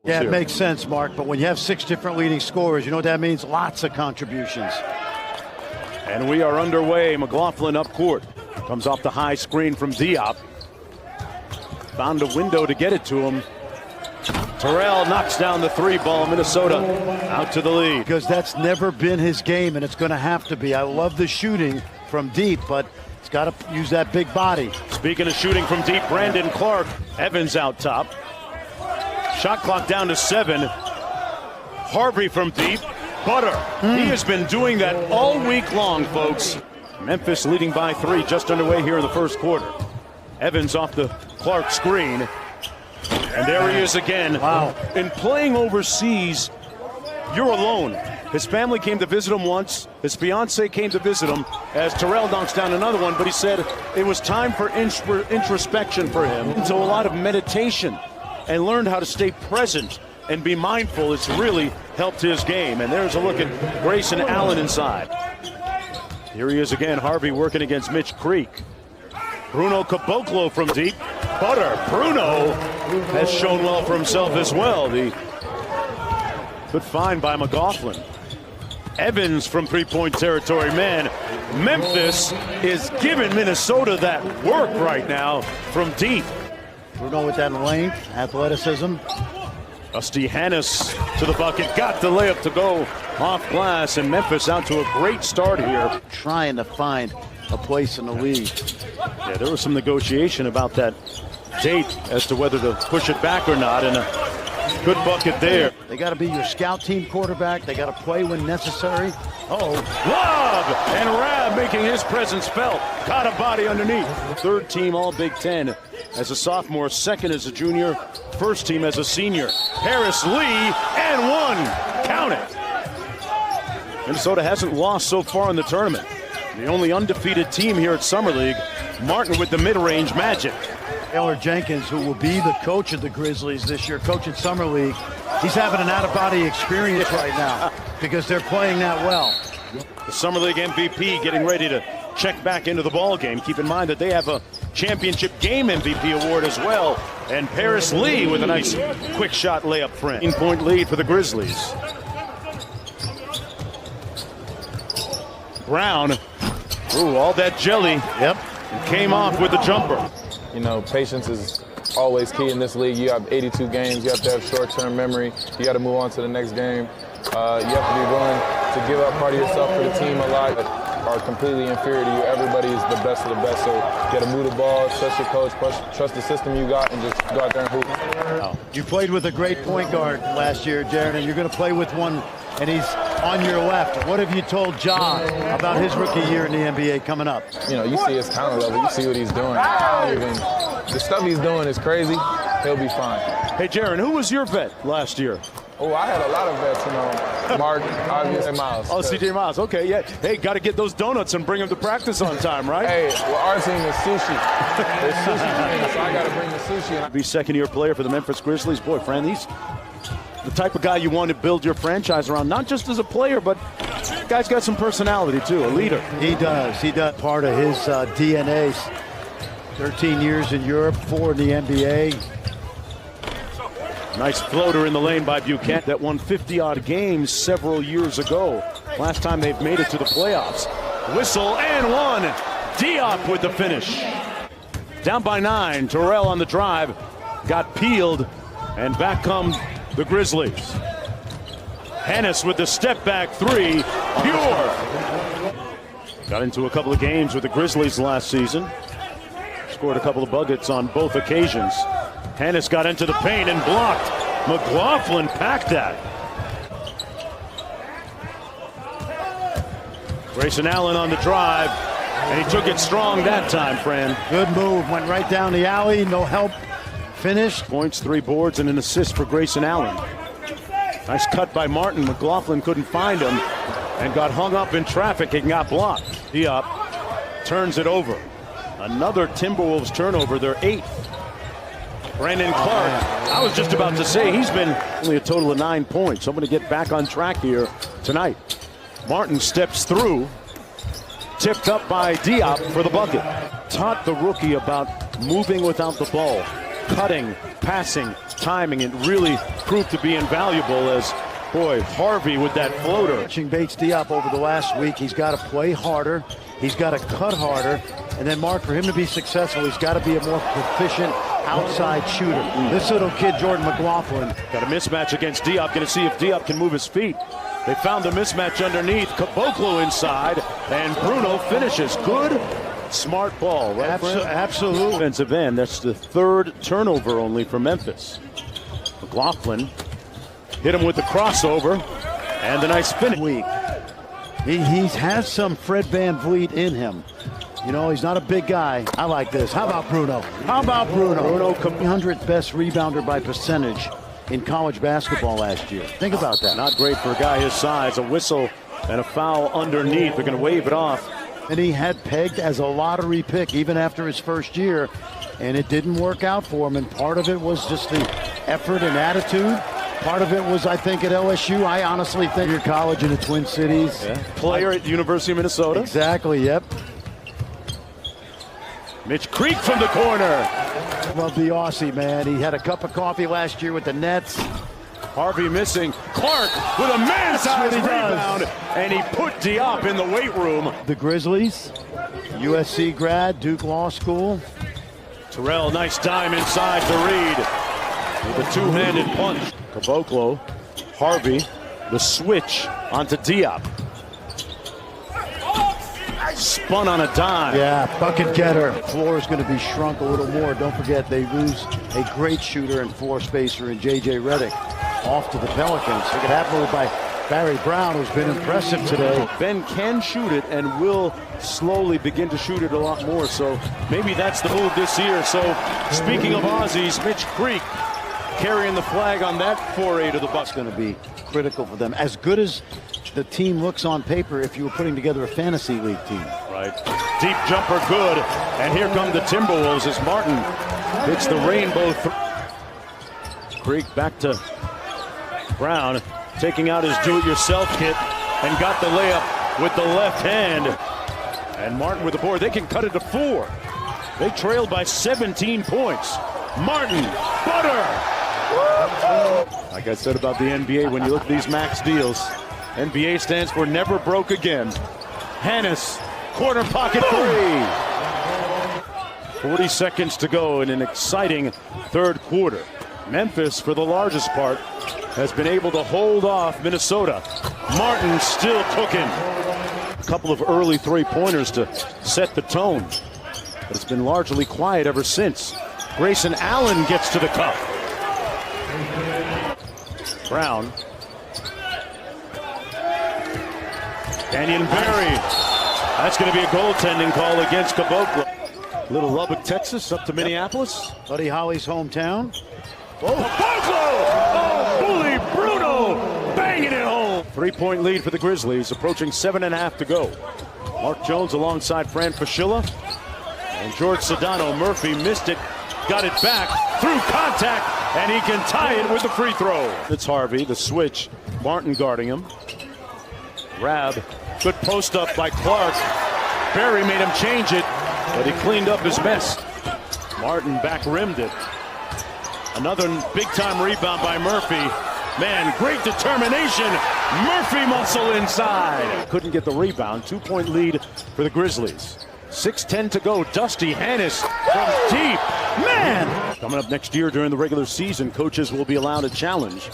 Yeah, it makes sense, Mark, but when you have 6 different leading scorers, you know what that means? Lots of contributions. And we are underway. McLaughlin up court. Comes off the high screen from Diop. Found a window to get it to him. Terrell knocks down the 3 ball. Minnesota out to the lead. Because that's never been his game, and it's going to have to be. I love the shooting from deep, but he's got to use that big body. Speaking of shooting from deep, Brandon Clark. Evans out top. Shot clock down to 7. Harvey from deep. Butter. He has been doing that all week long, folks. Memphis leading by 3, just underway here in the first quarter. Evans off the Clark screen. And there he is again. Wow. In playing overseas, you're alone. His family came to visit him once. His fiance came to visit him as Terrell knocks down another one. But he said it was time for introspection for him. Into a lot of meditation and learned how to stay present and be mindful. It's really helped his game. And there's a look at Grayson Allen inside. Here he is again. Harvey working against Mitch Creek. Bruno Caboclo from deep. Butter. Bruno has shown well for himself as well. The good find by McLaughlin. Evans from three-point territory. Man, Memphis is giving Minnesota that work right now from deep. Bruno with that length, athleticism. Rusty Hannes to the bucket. Got the layup to go off glass, and Memphis out to a great start here. Trying to find a place in the league. Yeah, there was some negotiation about that date as to whether to push it back or not, and a good bucket there. They got to be your scout team quarterback. They got to play when necessary. Lob! And Rab making his presence felt. Caught a body underneath. Third team All Big Ten as a sophomore, second as a junior, first team as a senior. Harris Lee, and 1. Count it. Minnesota hasn't lost so far in the tournament. The only undefeated team here at Summer League. Martin with the mid-range magic. Taylor Jenkins, who will be the coach of the Grizzlies this year, coach at Summer League, he's having an out-of-body experience right now because they're playing that well. The Summer League MVP getting ready to check back into the ball game. Keep in mind that they have a championship game MVP award as well. And Paris Lee with a nice quick shot layup friend. 18-point lead for the Grizzlies. Brown, all that jelly. Yep. Came off with the jumper. You know, patience is always key in this league. You have 82 games. You have to have short-term memory. You got to move on to the next game. You have to be willing to give up part of yourself for the team a lot that are completely inferior to you. Everybody is the best of the best. So you got to move the ball, trust your coach, trust the system you got, and just go out there and hoop. You played with a great point guard last year, Jared, and you're going to play with one, and he's on your left. What have you told Ja about his rookie year in the NBA coming up? You know, you see his talent level. You see what he's doing. The stuff he's doing is crazy. He'll be fine. Hey, Jaron, who was your vet last year? Oh, I had a lot of vets, you know. Mark, obvious, and Miles. Oh, C.J. Miles. Okay, yeah. Hey, got to get those donuts and bring them to practice on time, right? Hey, well, our team is sushi. There's sushi team, so I got to bring the sushi. Be second-year player for the Memphis Grizzlies. Boy, Fran, he's the type of guy you want to build your franchise around, not just as a player, but guy's got some personality, too, a leader. He does. He does. Part of his DNA. 13 years in Europe, 4 in the NBA. Nice floater in the lane by Buchanan that won 50-odd games several years ago. Last time they've made it to the playoffs. Whistle and 1. Diop with the finish. Down by 9. Terrell on the drive. Got peeled. And back come the Grizzlies. Hannes with the step-back 3. Pure. Got into a couple of games with the Grizzlies last season. Scored a couple of buckets on both occasions. Hannes got into the paint and blocked. McLaughlin packed that. Grayson Allen on the drive, and he took it strong that time, Fran. Good move, went right down the alley, no help, finished. Points, 3 boards, and an assist for Grayson Allen. Nice cut by Martin. McLaughlin couldn't find him and got hung up in traffic and got blocked. Diop turns it over. Another Timberwolves turnover, their 8th. Brandon Clark, I was just about to say, he's been only a total of 9 points. So I'm going to get back on track here tonight. Martin steps through, tipped up by Diop for the bucket. Taught the rookie about moving without the ball. cutting, passing, timing, it really proved to be invaluable as, boy, Harvey with that floater. Watching Bates Diop over the last week, he's got to play harder, he's got to cut harder, and then, Mark, for him to be successful, he's got to be a more proficient outside shooter. This little kid, Jordan McLaughlin. Got a mismatch against Diop. Going to see if Diop can move his feet. They found the mismatch underneath. Caboclo inside, and Bruno finishes. Good, smart ball, right? Absolutely. Defensive end. That's the third turnover only for Memphis. McLaughlin hit him with the crossover, and the nice finish. He has some Fred VanVleet in him. You know, he's not a big guy. I like this. How about Bruno? How about Bruno? Bruno, 100th best rebounder by percentage in college basketball last year. Think about that. Not great for a guy his size. A whistle and a foul underneath. They're going to wave it off. And he had pegged as a lottery pick even after his first year, and it didn't work out for him. And part of it was just the effort and attitude. Part of it was, I think, at LSU. I honestly think your college in the Twin Cities. Yeah. Player at the University of Minnesota. Exactly, yep. Mitch Creek from the corner. Love the Aussie, man. He had a cup of coffee last year with the Nets. Harvey missing. Clark with a man-sized rebound. And he put Diop in the weight room. The Grizzlies, USC grad, Duke Law School. Terrell, nice dime inside to Reed with a two-handed punch. Caboclo, Harvey, the switch onto Diop. Spun on a dime. Yeah, bucket getter. Floor is going to be shrunk a little more. Don't forget, they lose a great shooter and floor spacer in J.J. Redick off to the Pelicans. They could happen by Barry Brown, who's been impressive today. Ben can shoot it and will slowly begin to shoot it a lot more. So maybe that's the move this year. So speaking of Aussies, Mitch Creek carrying the flag on that foray to the Bucks. Going to be critical for them. As good as the team looks on paper if you were putting together a fantasy league team. Right. Deep jumper good. And here come the Timberwolves as Martin hits the rainbow. Creek back to Brown, taking out his do-it-yourself kit and got the layup with the left hand. And Martin with the board. They can cut it to 4. They trailed by 17 points. Martin, butter! Like I said about the NBA, when you look at these max deals, NBA stands for never broke again. Hannes, corner pocket three. 40 seconds to go in an exciting third quarter. Memphis, for the largest part, has been able to hold off Minnesota. Martin still cooking. A couple of early three-pointers to set the tone, but it's been largely quiet ever since. Grayson Allen gets to the cup. Brown. Canyon Berry. That's going to be a goaltending call against Caboclo. Little Lubbock, Texas, up to Minneapolis. Buddy Holly's hometown. Oh, Caboclo! Oh, bully Bruno! Banging it home! 3-point lead for the Grizzlies, approaching 7.5 to go. Mark Jones alongside Fran Fraschilla. And George Sedano. Murphy missed it, got it back, through contact, and he can tie it with the free throw. It's Harvey, the switch. Martin guarding him. Rab, good post up by Clark. Barry made him change it, but he cleaned up his mess. Martin back rimmed it. Another big-time rebound by Murphy. Man, great determination. Murphy muscle inside. Couldn't get the rebound. 2-point lead for the Grizzlies. 6:10 to go. Dusty Hannes from deep. Man! Coming up next year during the regular season, coaches will be allowed a challenge.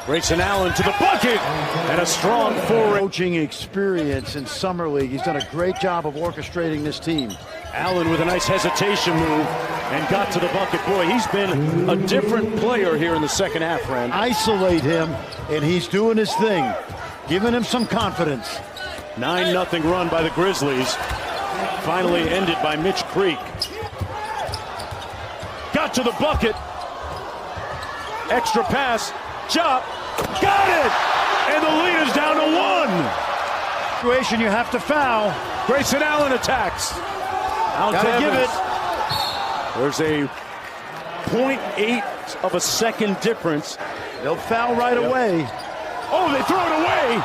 Grayson Allen to the bucket, and a strong foray. Coaching experience in Summer League. He's done a great job of orchestrating this team. Allen with a nice hesitation move and got to the bucket. Boy, he's been a different player here in the second half, Fran. Isolate him, and he's doing his thing, giving him some confidence. 9-0 run by the Grizzlies, finally ended by Mitch Creek. Got to the bucket. Extra pass. Chop. Got it! And the lead is down to 1. Situation you have to foul. Grayson Allen attacks. Out Gotta to give Evans. it. There's a 0.8 of a second difference. They'll foul right away. Oh, they throw it away.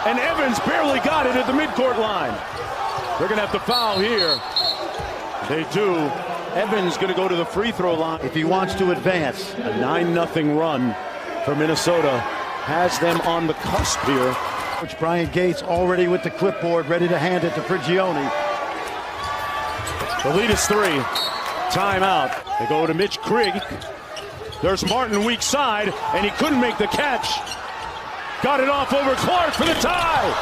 And Evans barely got it at the midcourt line. They're going to have to foul here. They do. Evans going to go to the free throw line. If he wants to advance. A 9-0 run for Minnesota has them on the cusp here. Coach Brian Gates already with the clipboard, ready to hand it to Prigioni. The lead is 3. Timeout. They go to Mitch Krieg. There's Martin weak side, and he couldn't make the catch. Got it off over Clark for the tie.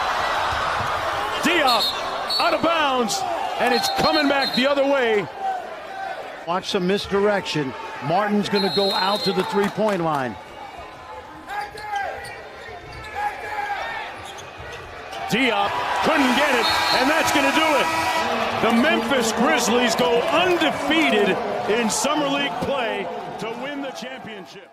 Diop out of bounds, and it's coming back the other way. Watch some misdirection. Martin's going to go out to the three-point line. Diop couldn't get it, and that's going to do it. The Memphis Grizzlies go undefeated in Summer League play to win the championship.